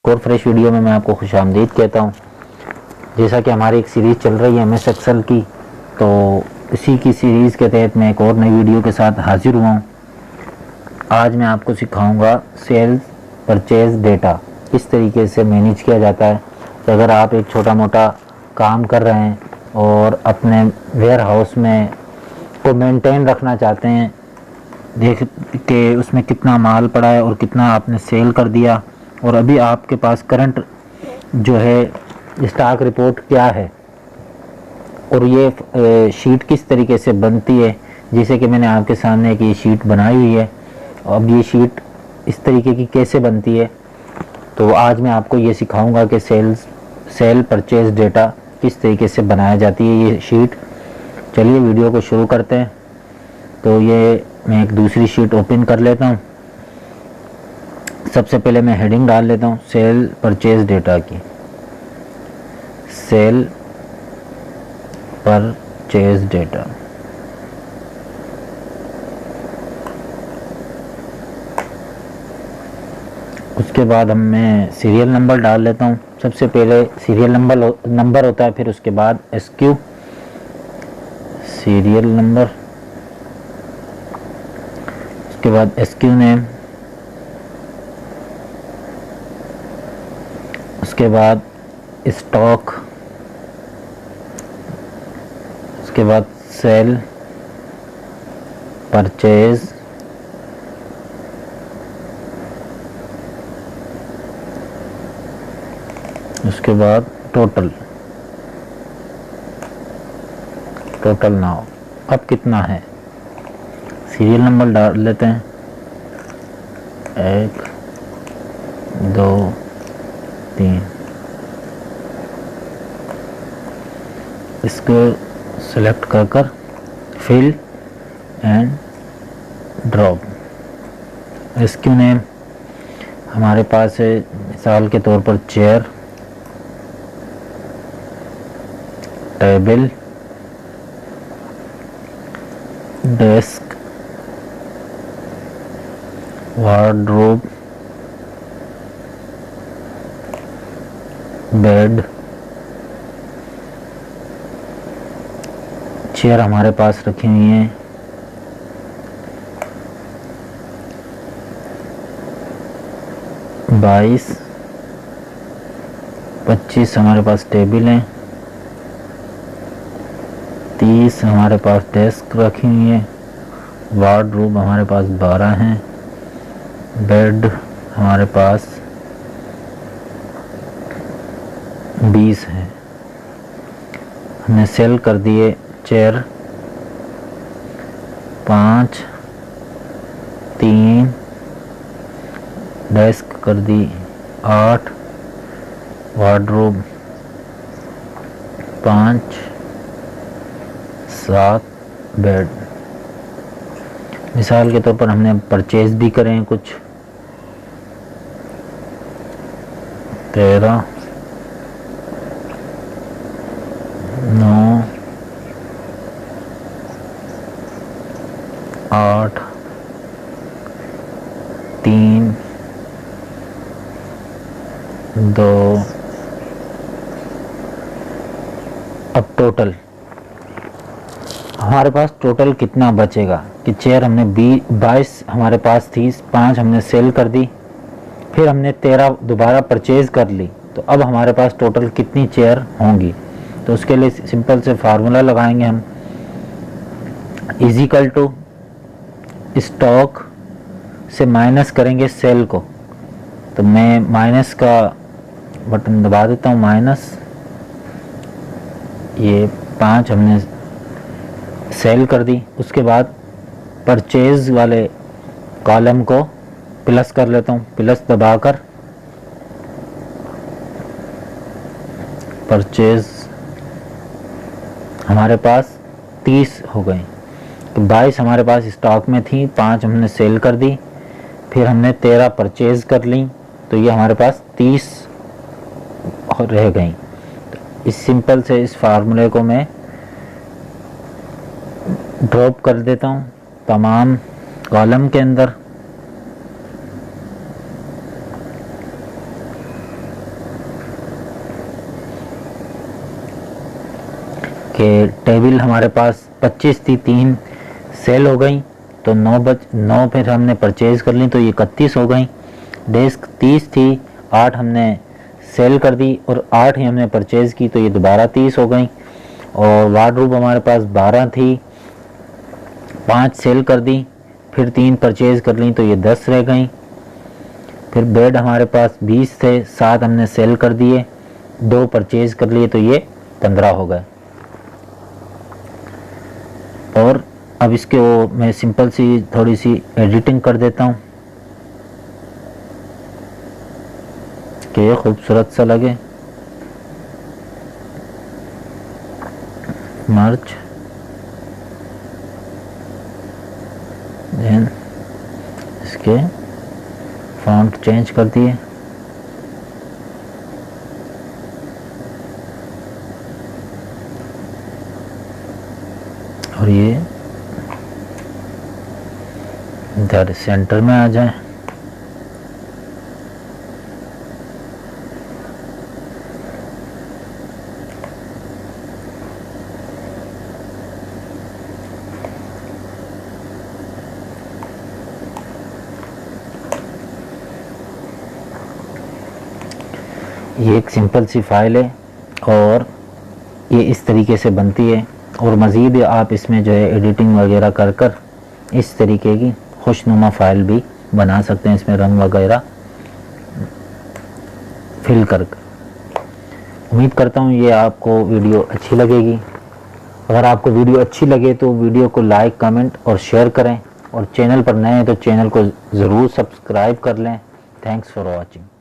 और fresh video में मैं आपको खुशामदीद कहता हूँ। जैसा कि हमारी एक सीरीज़ चल रही है एमएस एक्सेल की, तो इसी की सीरीज़ के तहत मैं एक और नई वीडियो के साथ हाजिर हुआ हूँ। आज मैं आपको सिखाऊंगा सेल्स परचेज डेटा किस तरीके से मैनेज किया जाता है। तो अगर आप एक छोटा मोटा काम कर रहे हैं और अपने वेयर हाउस में को मेंटेन रखना चाहते हैं, देख के उसमें कितना माल पड़ा है और कितना आपने सेल कर दिया, और अभी आपके पास करंट जो है स्टॉक रिपोर्ट क्या है, और ये शीट किस तरीके से बनती है। जैसे कि मैंने आपके सामने एक ये शीट बनाई हुई है। अब ये शीट इस तरीके की कैसे बनती है, तो आज मैं आपको ये सिखाऊंगा कि सेल परचेज डेटा किस तरीके से बनाया जाती है ये शीट। चलिए वीडियो को शुरू करते हैं। तो ये मैं एक दूसरी शीट ओपन कर लेता हूँ। सबसे पहले मैं हेडिंग डाल लेता हूँ सेल परचेज डेटा की, सेल परचेज डेटा। उसके बाद मैं सीरियल नंबर डाल लेता हूँ। सबसे पहले सीरियल नंबर होता है, फिर उसके बाद एसक्यू सीरियल नंबर, उसके बाद एसक्यू नेम, उसके बाद स्टॉक, उसके बाद सेल परचेज, उसके बाद टोटल नाउ। अब कितना है, सीरियल नंबर डाल लेते हैं 1 2 3। इसको सेलेक्ट कर fill and drop. SQ name हमारे पास है, मिसाल के तौर पर chair, table, desk, wardrobe, bed. Chair हमारे पास रखी हुई हैं 22, 25 हमारे पास टेबल हैं, 30 हमारे पास डेस्क रखी हुई है, वार्डरोब हमारे पास 12 हैं, बेड हमारे पास 20 हैं। हमने सेल कर दिए चेयर 5, 3, डेस्क कर दी 8, वार्डरोब 5, 7, बेड। मिसाल के तौर पर हमने परचेज भी करें कुछ 13, 9, 8, 3, 2। अब टोटल हमारे पास टोटल कितना बचेगा कि चेयर हमने 22 हमारे पास थी, 5 हमने सेल कर दी, फिर हमने 13 दोबारा परचेज कर ली, तो अब हमारे पास टोटल कितनी चेयर होंगी। तो उसके लिए सिंपल से फार्मूला लगाएंगे हम, इजिकल टू स्टॉक से माइनस करेंगे सेल को। तो मैं माइनस का बटन दबा देता हूँ, माइनस ये 5 हमने सेल कर दी। उसके बाद परचेज वाले कॉलम को प्लस कर लेता हूँ, प्लस दबाकर परचेज हमारे पास 30 हो गई। तो 22 हमारे पास स्टॉक में थी, 5 हमने सेल कर दी, फिर हमने 13 परचेज कर ली, तो ये हमारे पास 30 रह गई। तो इस सिंपल से इस फार्मूले को मैं ड्रॉप कर देता हूँ तमाम कॉलम के अंदर। कि टेबल हमारे पास 25 थी, 3 सेल हो गई, तो 9 फिर हमने परचेज़ कर ली तो ये 31 हो गई। डेस्क 30 थी, 8 हमने सेल कर दी और 8 ही हमने परचेज़ की तो ये दोबारा 30 हो गई। और वार्डरोब हमारे पास 12 थी, 5 सेल कर दी, फिर 3 परचेज़ कर ली तो ये 10 रह गई। फिर बेड हमारे पास 20 थे, 7 हमने सेल कर दिए, 2 परचेज़ कर लिए तो ये 15 हो गए। और अब इसके वो मैं सिंपल सी थोड़ी सी एडिटिंग कर देता हूँ कि ये खूबसूरत सा लगे। मर्ज, देन इसके फॉन्ट चेंज कर दिए, और ये इधर सेंटर में आ जाए। ये एक सिंपल सी फाइल है और ये इस तरीके से बनती है। और मज़ीद आप इसमें जो है एडिटिंग वगैरह कर कर इस तरीके की खुशनुमा फाइल भी बना सकते हैं, इसमें रंग वगैरह फिल कर। उम्मीद करता हूँ ये आपको वीडियो अच्छी लगेगी। अगर आपको वीडियो अच्छी लगे तो वीडियो को लाइक, कमेंट और शेयर करें, और चैनल पर नए हैं तो चैनल को ज़रूर सब्सक्राइब कर लें। Thanks for watching.